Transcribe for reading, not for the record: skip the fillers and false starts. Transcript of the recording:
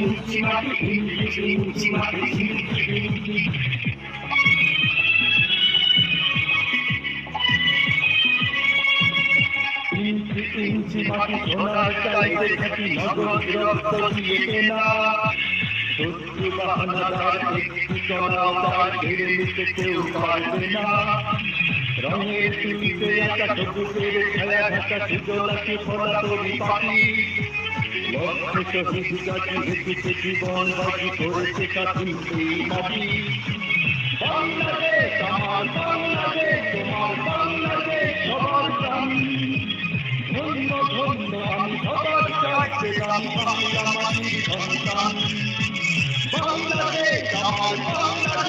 ইঞ্চি মাটি ইঞ্চি ইঞ্চি মাটি ইঞ্চি ইঞ্চি মাটি সোনার চাইতে থাকি নগদ রক্ত দিয়ে কেনা শত্রু বাহানাদার একটু চড়াও তার ঘিরে নিতে কেউ পারবে না রঙের তুলিতে একা সবুজের ছায়া ঢাকা সুজলাকে ফলা তরি পাখি লক্ষ্যে শহীদ গাছি হেঁটেছে জীবন বাজি করেছে কাঠি এই মাটি বাংলাদেশ আমার বাংলাদেশ তোমার বাংলাদেশ সবার প্রাণ ধন্য ধন্য আমি সবার কাছে বাংলা মাটির সন্তান বাংলাদেশ আমার বাংলাদেশ